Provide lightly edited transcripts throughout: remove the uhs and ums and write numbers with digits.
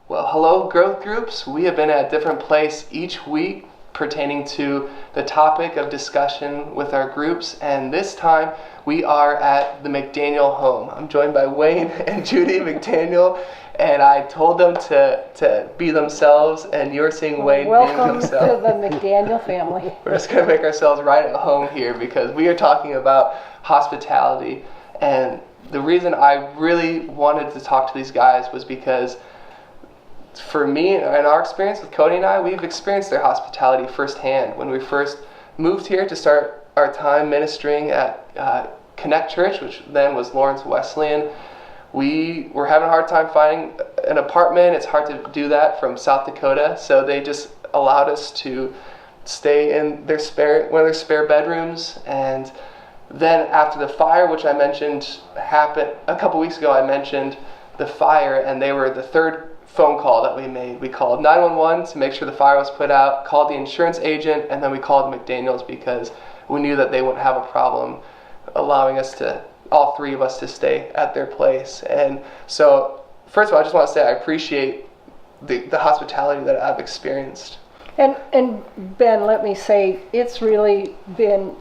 Well, hello, growth groups. We have been at a different place each week pertaining to the topic of discussion with our groups, and this time we are at the McDaniel home. I'm joined by Wayne and Judy McDaniel, and I told them to be themselves, and you're seeing Wayne being himself. Welcome to the McDaniel family. We're just going to make ourselves right at home here because we are talking about hospitality, and the reason I really wanted to talk to these guys was because for me and our experience with Cody and I, we've experienced their hospitality firsthand. When we first moved here to start our time ministering at Connect Church, which then was Lawrence Wesleyan, we were having a hard time finding an apartment. It's hard to do that from South Dakota, so they just allowed us to stay in one of their spare bedrooms. And then after the fire, which I mentioned happened a couple weeks ago, I mentioned the fire, and they were the third phone call that we made. We called 911 to make sure the fire was put out, called the insurance agent, and then we called McDaniels because we knew that they wouldn't have a problem allowing us to, all three of us, to stay at their place. And so, first of all, I just want to say I appreciate the hospitality that I've experienced. And Ben, let me say, it's really been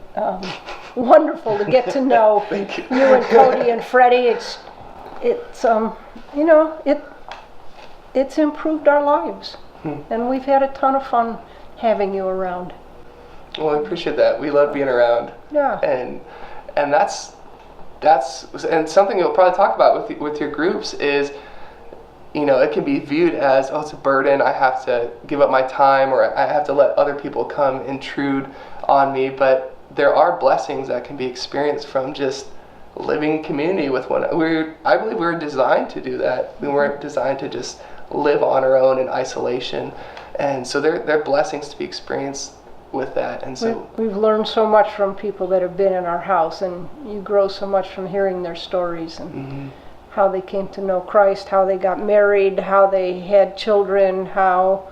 wonderful to get to know you and Cody and Freddie. It's improved our lives, and we've had a ton of fun having you around. Well, I appreciate that. We love being around. Yeah. And that's and something you'll probably talk about with your groups is, it can be viewed as, it's a burden. I have to give up my time, or I have to let other people come intrude on me. But there are blessings that can be experienced from just living in community with one another. I believe we were designed to do that. We weren't designed to just live on our own in isolation. And so there are blessings to be experienced with that. And so we've learned so much from people that have been in our house, and you grow so much from hearing their stories and how they came to know Christ, how they got married, how they had children, how,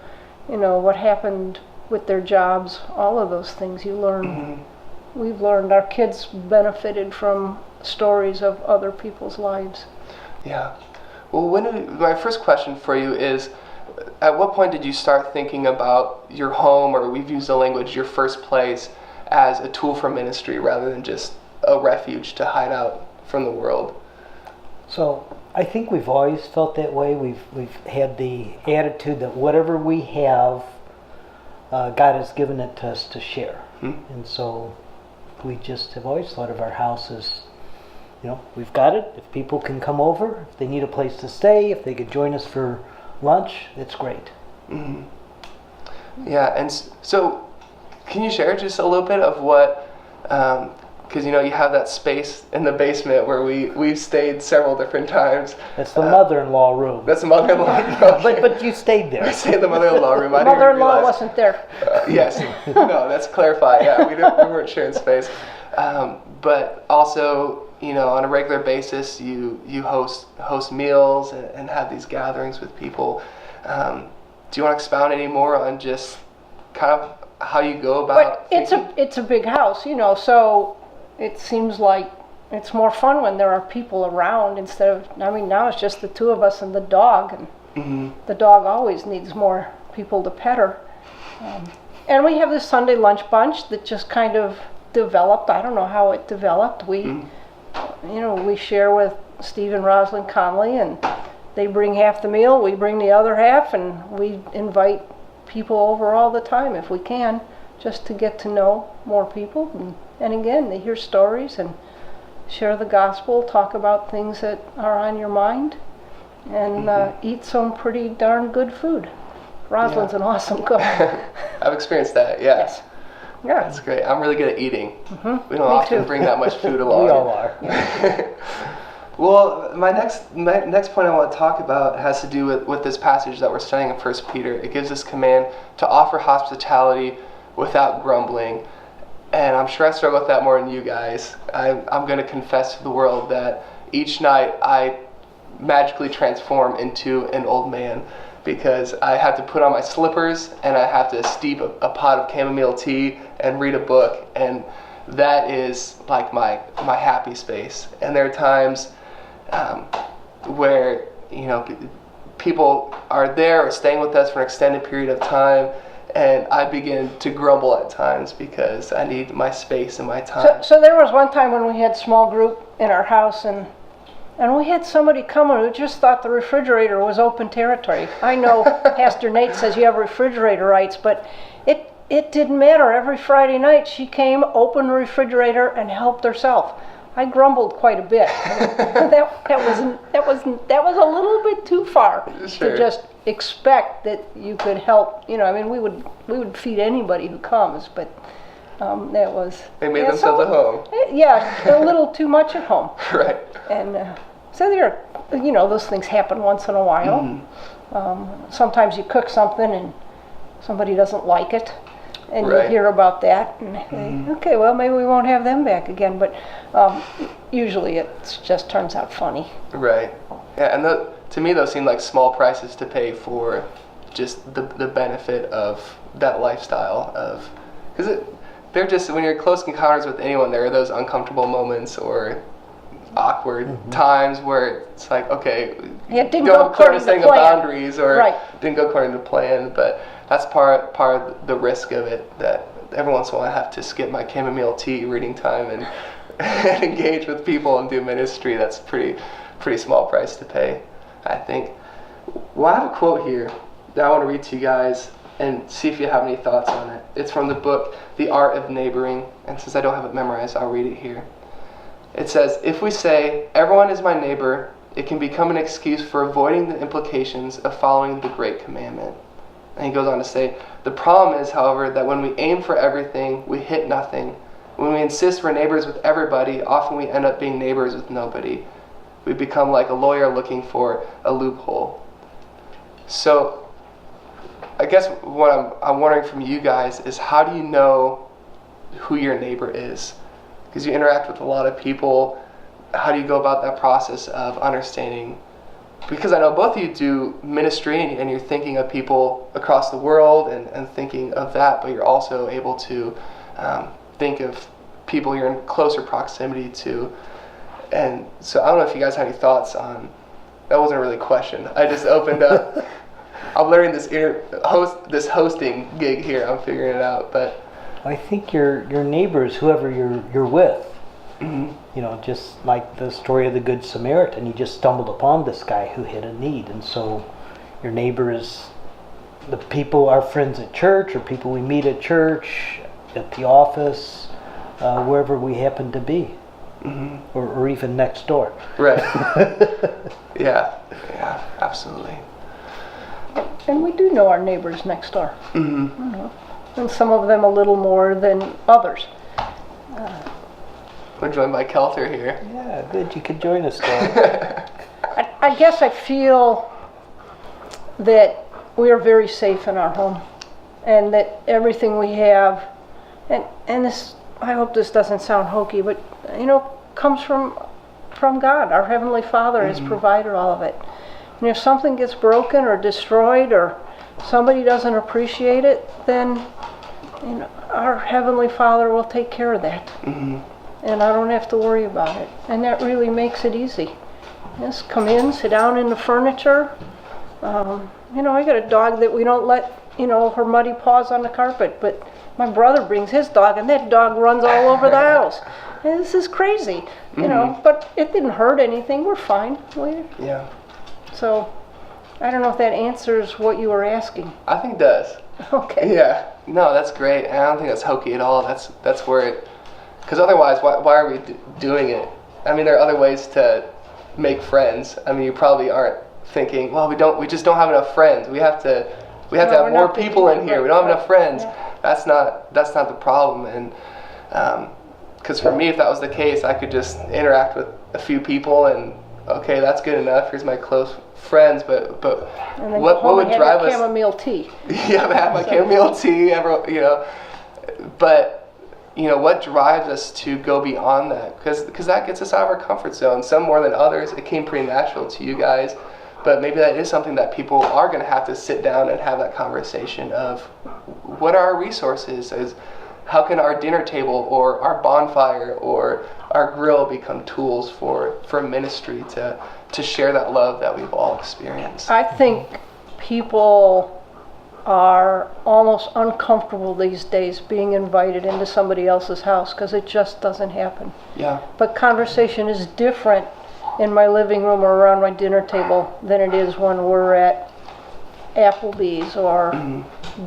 what happened with their jobs, all of those things you learn. We've learned, our kids benefited from stories of other people's lives. Yeah. Well, my first question for you is, at what point did you start thinking about your home, or we've used the language, your first place, as a tool for ministry rather than just a refuge to hide out from the world? So I think we've always felt that way. We've had the attitude that whatever we have, God has given it to us to share. And so we just have always thought of our house as, we've got it. If people can come over, if they need a place to stay, if they could join us for lunch, it's great. Yeah, and so can you share just a little bit of what, because you have that space in the basement where we've stayed several different times. That's the mother-in-law room. That's the mother-in-law room. But you stayed there. I stayed in the mother-in-law room. I didn't Mother-in-law realize. wasn't there. Yes. No, that's clarified. Yeah, we weren't sharing space. But also, on a regular basis, you host meals and have these gatherings with people. Do you want to expound any more on just kind of how you go about? But it's a big house, so it seems like it's more fun when there are people around instead of, now it's just the two of us and the dog, and the dog always needs more people to pet her. And we have this Sunday lunch bunch that just kind of developed. I don't know how it developed. We share with Steve and Rosalind Conley, and they bring half the meal, we bring the other half, and we invite people over all the time if we can, just to get to know more people. And again, they hear stories and share the gospel, talk about things that are on your mind, and eat some pretty darn good food. Rosalind's an awesome cook. I've experienced that, yeah. Yes. Yeah. That's great. I'm really good at eating. We don't often bring that much food along. We all are. Well, my next point I want to talk about has to do with this passage that we're studying in 1 Peter. It gives this command to offer hospitality without grumbling. And I'm sure I struggle with that more than you guys. I'm going to confess to the world that each night I magically transform into an old man, because I have to put on my slippers and I have to steep a pot of chamomile tea and read a book, and that is like my happy space. And there are times where people are there or staying with us for an extended period of time, and I begin to grumble at times because I need my space and my time. So there was one time when we had small group in our house, and we had somebody come who just thought the refrigerator was open territory. I know Pastor Nate says you have refrigerator rights, but it didn't matter. Every Friday night she came, opened the refrigerator, and helped herself. I grumbled quite a bit. that was a little bit too far to just expect that you could help. You know, I mean, we would feed anybody who comes, but that was. They made themselves at home. Yeah, a little too much at home. Right. And so there, you know, those things happen once in a while. Sometimes you cook something and somebody doesn't like it. And you hear about that, and okay, well, maybe we won't have them back again. But usually it just turns out funny. Right. Yeah, and to me, those seem like small prices to pay for just the benefit of that lifestyle. Because they're just, when you're in close encounters with anyone, there are those uncomfortable moments or awkward times where it's like, okay, it didn't go according to plan. Boundaries or didn't go according to plan, but that's part of the risk of it, that every once in a while I have to skip my chamomile tea reading time and engage with people and do ministry. That's pretty small price to pay, I think. Well, I have a quote here that I want to read to you guys and see if you have any thoughts on it. It's from the book The Art of Neighboring, and since I don't have it memorized, I'll read it here. It says, "If we say, 'Everyone is my neighbor,' it can become an excuse for avoiding the implications of following the Great Commandment." And he goes on to say, "The problem is, however, that when we aim for everything, we hit nothing. When we insist we're neighbors with everybody, often we end up being neighbors with nobody. We become like a lawyer looking for a loophole." So, I guess what I'm wondering from you guys is, how do you know who your neighbor is? Because you interact with a lot of people. How do you go about that process of understanding? Because I know both of you do ministry and you're thinking of people across the world and thinking of that, but you're also able to think of people you're in closer proximity to. And so I don't know if you guys have any thoughts on, that wasn't really a question. I just opened up. I'm learning this hosting gig here. I'm figuring it out, but I think your neighbors, whoever you're with, you know, just like the story of the Good Samaritan, you just stumbled upon this guy who had a need, and so your neighbor is the people, our friends at church, or people we meet at church, at the office, wherever we happen to be, or even next door. Right. Yeah, absolutely. And we do know our neighbors next door. And some of them a little more than others. We're joined by Kelter here. Yeah, good. You could join us there. I guess I feel that we are very safe in our home, and that everything we have, and this, I hope this doesn't sound hokey, but you know, comes from God. Our Heavenly Father has provided all of it. And if something gets broken or destroyed, or somebody doesn't appreciate it, then you know, our Heavenly Father will take care of that. And I don't have to worry about it. And that really makes it easy. Just come in, sit down in the furniture. You know, I got a dog that we don't let, you know, her muddy paws on the carpet, but my brother brings his dog, and that dog runs all over the house. And this is crazy, you know, but it didn't hurt anything. We're fine. Yeah. So, I don't know if that answers what you were asking. I think it does. Okay. Yeah. No, that's great. And I don't think that's hokey at all. That's where it, because otherwise, why are we doing it? I mean, there are other ways to make friends. I mean, you probably aren't thinking, well, we just don't have enough friends. We have to have more people in here. We don't have enough friends. Yeah. That's not the problem. And because for me, if that was the case, I could just interact with a few people and, okay, that's good enough. Here's my close friends, but what would drive us? Chamomile tea. Yeah, I have my chamomile tea. You know, but you know, what drives us to go beyond that? Because that gets us out of our comfort zone. Some more than others. It came pretty natural to you guys, but maybe that is something that people are going to have to sit down and have that conversation of, what are our resources? How can our dinner table or our bonfire or our grill become tools for ministry to share that love that we've all experienced. I think people are almost uncomfortable these days being invited into somebody else's house because it just doesn't happen. Yeah. But conversation is different in my living room or around my dinner table than it is when we're at Applebee's or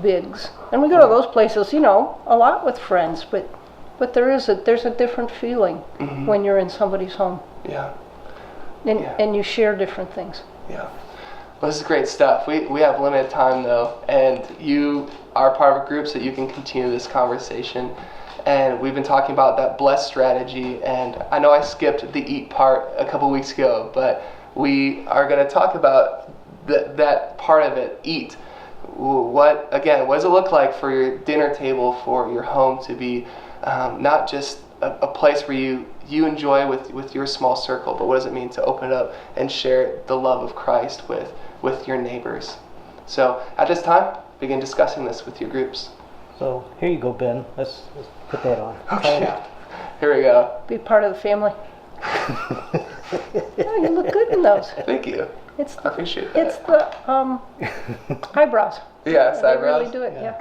Biggs. And we go to those places, you know, a lot with friends, but there's a different feeling when you're in somebody's home. Yeah. And you share different things. Yeah. Well, this is great stuff. We have limited time though, and you are part of a group so you can continue this conversation. And we've been talking about that bless strategy, and I know I skipped the eat part a couple weeks ago, but we are going to talk about that part of it, eat. What does it look like for your dinner table, for your home to be not just a place where you enjoy with your small circle, but what does it mean to open it up and share the love of Christ with your neighbors? So at this time, begin discussing this with your groups. So here you go, Ben. Let's put that on. Try it out. Here we go. Be part of the family. Oh, you look good in those. Thank you. It's I appreciate that. It's the eyebrows. Yes, They eyebrows. really do it, yeah.